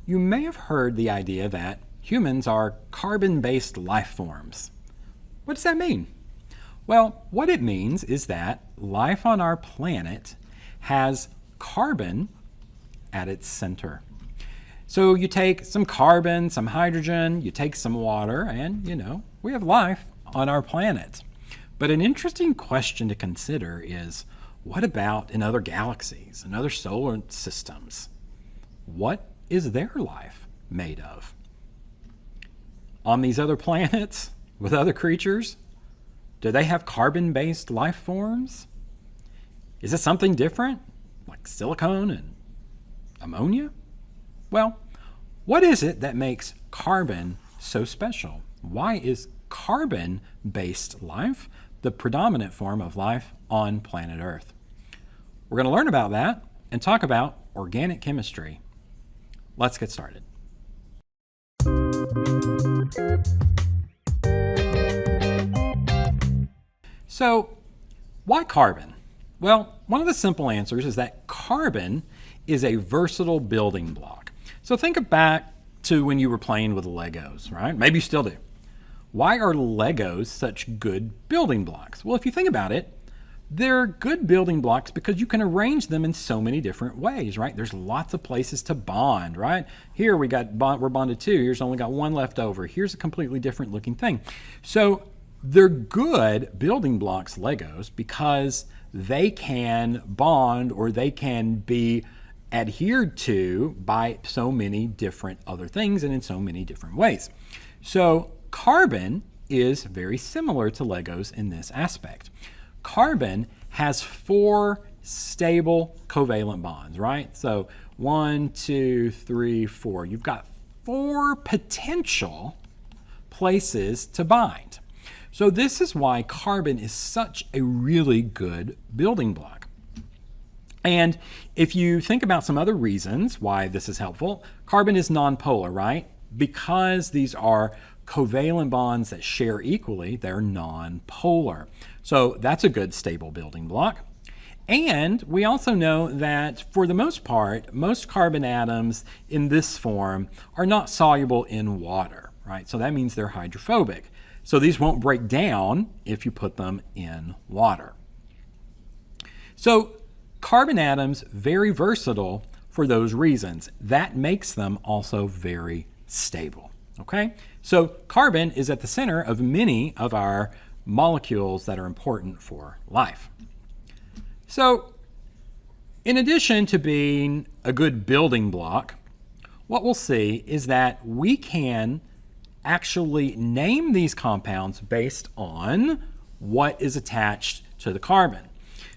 You may have heard the idea that humans are carbon-based life forms. What does that mean? Well, what it means is that life on our planet has carbon at its center. So you take some carbon, some hydrogen, you take some water, and we have life on our planet. But an interesting question to consider is, what about in other galaxies and other solar systems? What is their life made of? On these other planets with other creatures, do they have carbon-based life forms? Is it something different, like silicone and ammonia? Well, what is it that makes carbon so special? Why is carbon-based life the predominant form of life on planet Earth? We're going to learn about that and talk about organic chemistry. Let's get started. So, why carbon? Well, one of the simple answers is that carbon is a versatile building block. So think back to when you were playing with Legos, right? Maybe you still do. Why are Legos such good building blocks? Well, if you think about it, they're good building blocks because you can arrange them in so many different ways, right? There's lots of places to bond, right? Here we're bonded two. Here's only got one left over. Here's a completely different looking thing. So they're good building blocks, Legos, because they can bond or they can be adhered to by so many different other things and in so many different ways. So carbon is very similar to Legos in this aspect. Carbon has 4 stable covalent bonds, right? So 1, 2, 3, 4. You've got 4 potential places to bind. So this is why carbon is such a really good building block. And if you think about some other reasons why this is helpful, carbon is nonpolar, right? Because these are covalent bonds that share equally, they're nonpolar. So that's a good stable building block. And we also know that for the most part, most carbon atoms in this form are not soluble in water, right? So that means they're hydrophobic. So these won't break down if you put them in water. So carbon atoms, very versatile for those reasons. That makes them also very stable, okay? So carbon is at the center of many of our molecules that are important for life. So in addition to being a good building block, what we'll see is that we can actually name these compounds based on what is attached to the carbon.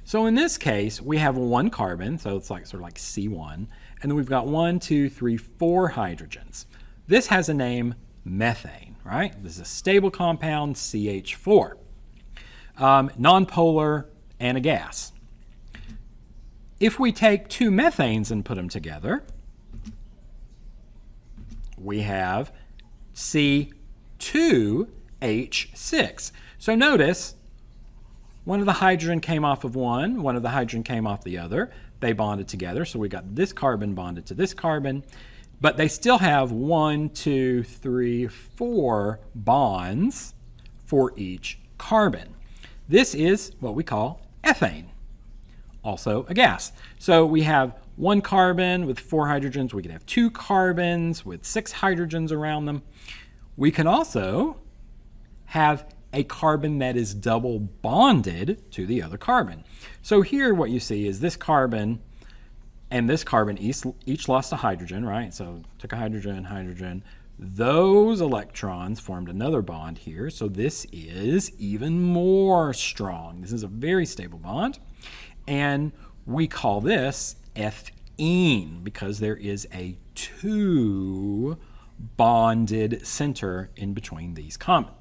So in this case, we have 1 carbon, so it's like sort of like C1, and then we've got 1, 2, 3, 4 hydrogens. This has a name methane, right? This is a stable compound, CH4. Nonpolar and a gas. If we take 2 methanes and put them together, we have C2H6. So notice, one of the hydrogen came off of one of the hydrogen came off the other. They bonded together, so we got this carbon bonded to this carbon, but they still have 1, 2, 3, 4 bonds for each carbon. This is what we call ethane, also a gas. So we have 1 carbon with 4 hydrogens. We could have 2 carbons with 6 hydrogens around them. We can also have a carbon that is double bonded to the other carbon. So here what you see is this carbon and this carbon each lost a hydrogen, right? So took a hydrogen, hydrogen. Those electrons formed another bond here. So this is even more strong. This is a very stable bond. And we call this ethene because there is a 2 bonded center in between these carbons.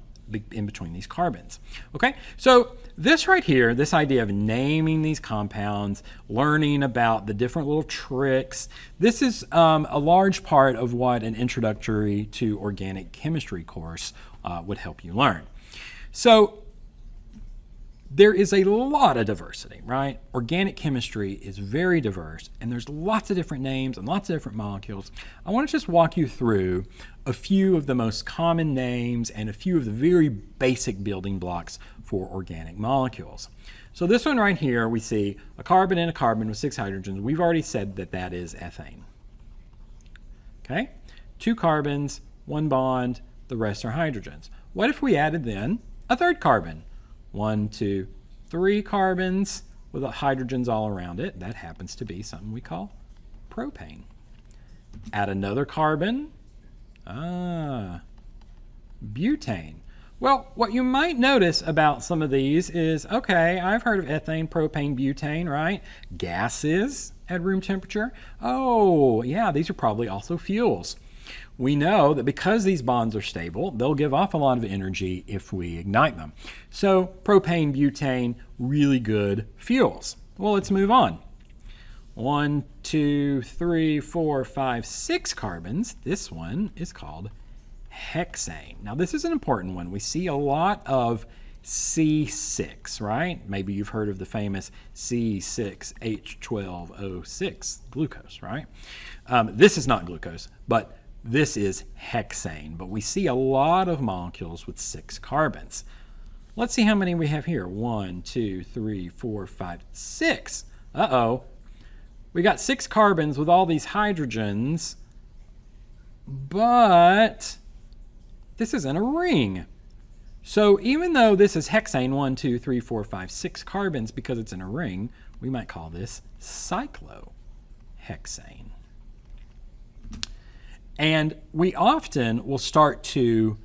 Okay, so this right here, this idea of naming these compounds, learning about the different little tricks, this is a large part of what an introductory to organic chemistry course would help you learn. So there is a lot of diversity, right? Organic chemistry is very diverse, and there's lots of different names and lots of different molecules. I want to just walk you through a few of the most common names and a few of the very basic building blocks for organic molecules. So this one right here, we see a carbon and a carbon with 6 hydrogens. We've already said that that is ethane. Okay? 2 carbons, 1 bond, the rest are hydrogens. What if we added then a third carbon? 1, 2, 3 carbons with hydrogens all around it. That happens to be something we call propane. Add another carbon. Butane. Well, what you might notice about some of these is, okay, I've heard of ethane, propane, butane, right? Gases at room temperature. Oh, yeah, these are probably also fuels. We know that because these bonds are stable, they'll give off a lot of energy if we ignite them. So propane, butane, really good fuels. Well, let's move on. 1, 2, 3, 4, 5, 6 carbons. This one is called hexane. Now, this is an important one. We see a lot of C6, right? Maybe you've heard of the famous C6H12O6 glucose, right? This is not glucose, but this is hexane, but we see a lot of molecules with 6 carbons. Let's see how many we have here. 1, 2, 3, 4, 5, 6. Uh-oh. We got 6 carbons with all these hydrogens, but this isn't a ring. So even though this is hexane, 1, 2, 3, 4, 5, 6 carbons, because it's in a ring, we might call this cyclohexane. And we often will start to,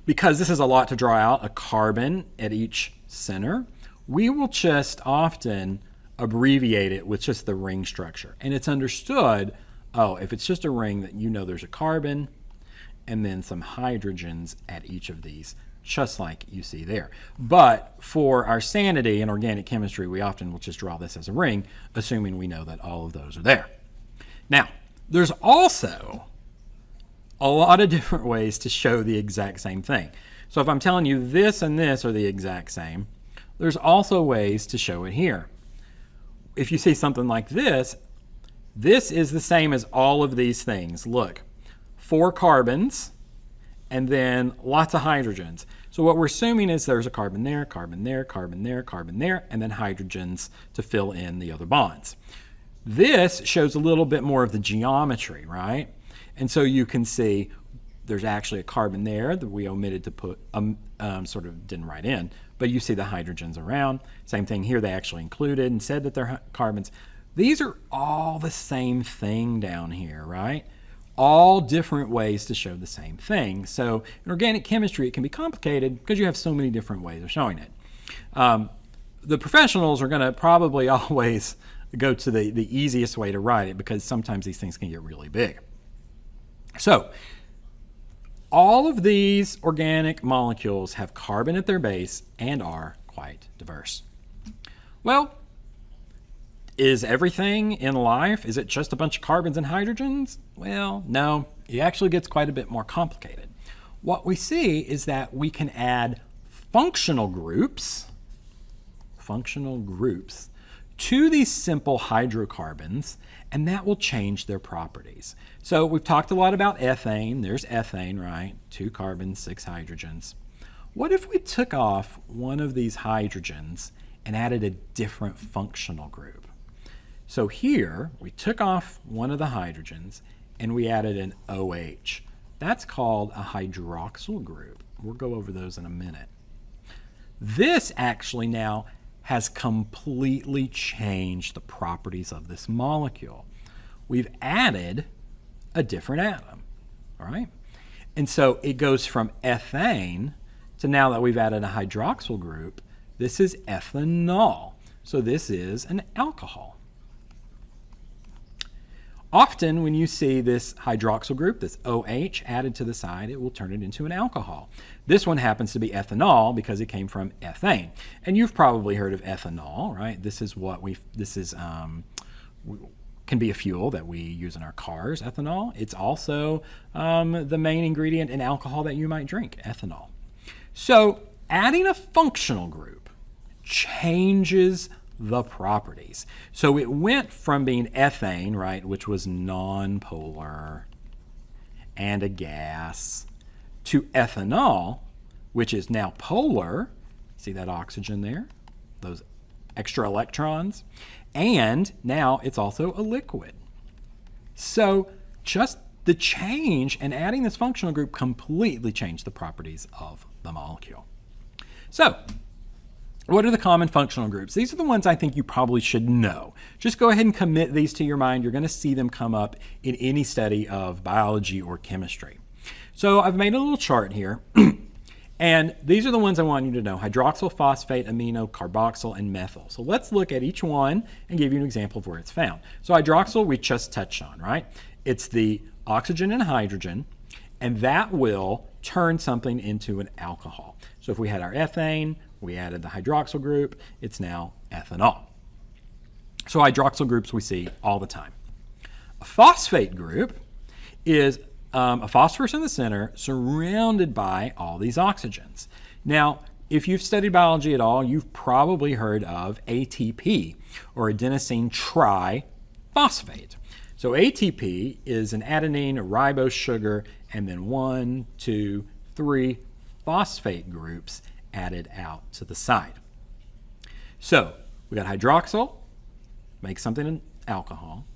because this is a lot to draw out, a carbon at each center, we will just often abbreviate it with just the ring structure. And it's understood, oh, if it's just a ring, that you know there's a carbon and then some hydrogens at each of these, just like you see there. But for our sanity in organic chemistry, we often will just draw this as a ring, assuming we know that all of those are there. Now, there's also a lot of different ways to show the exact same thing. So if I'm telling you this and this are the exact same, there's also ways to show it here. If you see something like this, this is the same as all of these things. Look, 4 carbons and then lots of hydrogens. So what we're assuming is there's a carbon there, carbon there, carbon there, carbon there, and then hydrogens to fill in the other bonds. This shows a little bit more of the geometry, right? And so you can see there's actually a carbon there that we omitted to put, sort of didn't write in, but you see the hydrogens around. Same thing here, they actually included and said that they're carbons. These are all the same thing down here, right? All different ways to show the same thing. So in organic chemistry, it can be complicated because you have so many different ways of showing it. The professionals are going to probably always go to the easiest way to write it because sometimes these things can get really big. So all of these organic molecules have carbon at their base and are quite diverse. Well, is everything in life, is it just a bunch of carbons and hydrogens? Well, no, it actually gets quite a bit more complicated. What we see is that we can add functional groups to these simple hydrocarbons, and that will change their properties. So we've talked a lot about ethane. There's ethane, right? 2 carbons, 6 hydrogens. What if we took off one of these hydrogens and added a different functional group? So here, we took off one of the hydrogens and we added an OH. That's called a hydroxyl group. We'll go over those in a minute. This actually now has completely changed the properties of this molecule. We've added a different atom, all right? And so it goes from ethane to, now that we've added a hydroxyl group, this is ethanol. So this is an alcohol. Often when you see this hydroxyl group, this OH added to the side, it will turn it into an alcohol. This one happens to be ethanol because it came from ethane. And you've probably heard of ethanol, right? This is can be a fuel that we use in our cars, ethanol. It's also the main ingredient in alcohol that you might drink, ethanol. So adding a functional group changes the properties. So it went from being ethane, right, which was nonpolar and a gas, to ethanol, which is now polar. See that oxygen there? Those extra electrons. And now it's also a liquid. So just the change and adding this functional group completely changed the properties of the molecule. So, what are the common functional groups? These are the ones I think you probably should know. Just go ahead and commit these to your mind. You're going to see them come up in any study of biology or chemistry. So I've made a little chart here, and these are the ones I want you to know: hydroxyl, phosphate, amino, carboxyl, and methyl. So let's look at each one and give you an example of where it's found. So hydroxyl we just touched on, right? It's the oxygen and hydrogen, and that will turn something into an alcohol. So if we had our ethane, we added the hydroxyl group, it's now ethanol. So hydroxyl groups we see all the time. A phosphate group is a phosphorus in the center surrounded by all these oxygens. Now, if you've studied biology at all, you've probably heard of ATP, or adenosine triphosphate. So ATP is an adenine, a ribose sugar, and then 1, 2, 3 phosphate groups added out to the side. So we got hydroxyl, make something an alcohol.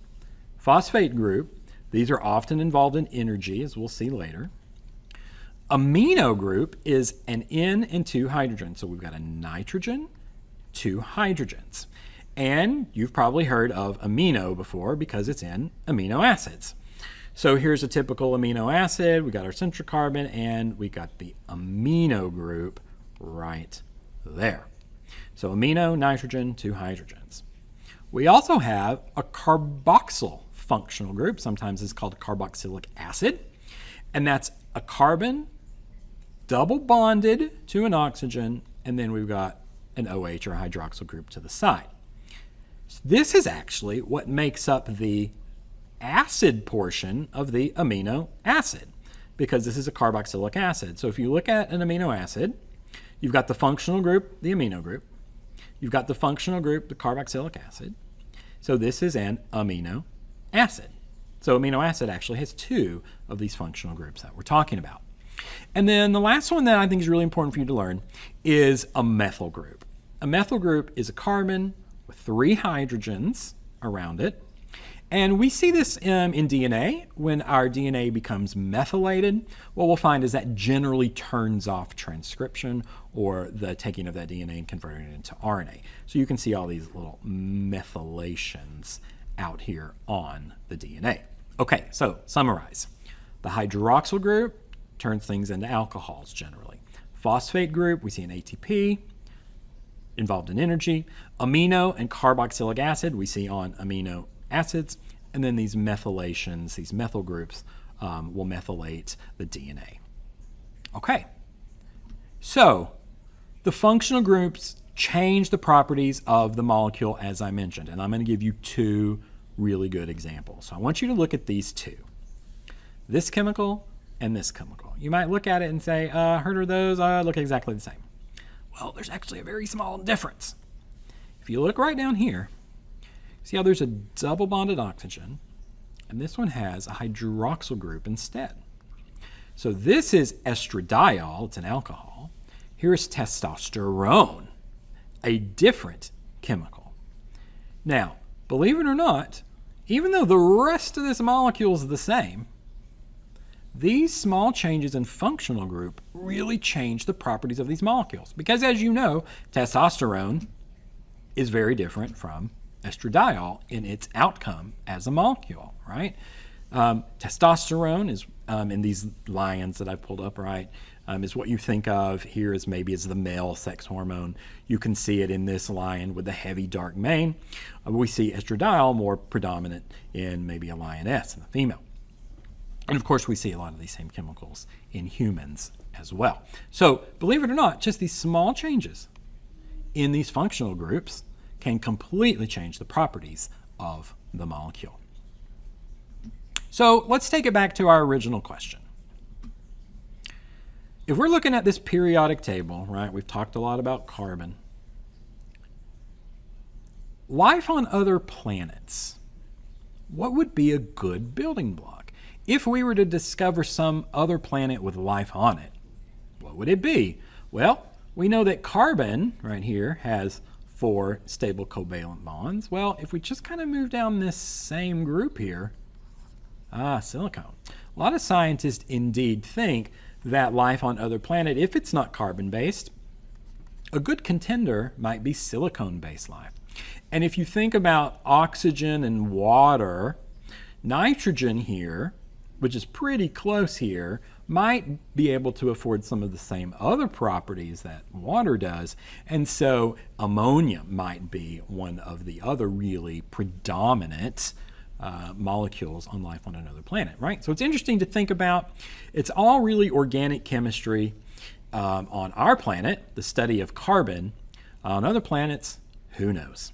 Phosphate group, these are often involved in energy, as we'll see later. Amino group is an N and 2 hydrogens. So we've got a nitrogen, 2 hydrogens. And you've probably heard of amino before because it's in amino acids. So here's a typical amino acid. We got our central carbon, and we got the amino group right there. So amino, nitrogen, 2 hydrogens. We also have a carboxyl functional group. Sometimes it's called carboxylic acid. And that's a carbon double bonded to an oxygen, and then we've got an OH or hydroxyl group to the side. So this is actually what makes up the acid portion of the amino acid, because this is a carboxylic acid. So if you look at an amino acid, you've got the functional group, the amino group. You've got the functional group, the carboxylic acid. So this is an amino acid. So amino acid actually has 2 of these functional groups that we're talking about. And then the last one that I think is really important for you to learn is a methyl group. A methyl group is a carbon with 3 hydrogens around it. And we see this in DNA. When our DNA becomes methylated, what we'll find is that generally turns off transcription, or the taking of that DNA and converting it into RNA. So you can see all these little methylations out here on the DNA. Okay, so summarize. The hydroxyl group turns things into alcohols generally. Phosphate group, we see an ATP involved in energy. Amino and carboxylic acid, we see on amino acids. And then these methylations, these methyl groups, will methylate the DNA. Okay, so the functional groups change the properties of the molecule, as I mentioned, and I'm going to give you 2 really good examples. So I want you to look at these 2, this chemical and this chemical. You might look at it and say, heard of those? Look exactly the same. Well, there's actually a very small difference. If you look right down here, see how there's a double bonded oxygen, and this one has a hydroxyl group instead. So this is estradiol, it's an alcohol. Here's testosterone, a different chemical. Now, believe it or not, even though the rest of this molecule is the same, these small changes in functional group really change the properties of these molecules. Because as you know, testosterone is very different from estradiol in its outcome as a molecule, right? Testosterone is, in these lions that I've pulled up, right, is what you think of here as maybe as the male sex hormone. You can see it in this lion with the heavy dark mane. We see estradiol more predominant in maybe a lioness and a female. And of course, we see a lot of these same chemicals in humans as well. So believe it or not, just these small changes in these functional groups can completely change the properties of the molecule. So let's take it back to our original question. If we're looking at this periodic table, right, we've talked a lot about carbon. life on other planets. What would be a good building block? If we were to discover some other planet with life on it, what would it be? Well, we know that carbon right here has 4 stable covalent bonds. Well, if we just kind of move down this same group here, silicon. A lot of scientists indeed think that life on other planet, if it's not carbon-based, a good contender might be silicone-based life. And if you think about oxygen and water, nitrogen here, which is pretty close here, might be able to afford some of the same other properties that water does. And so ammonia might be one of the other really predominant molecules on life on another planet, right? So it's interesting to think about. It's all really organic chemistry on our planet, the study of carbon. On other planets, who knows?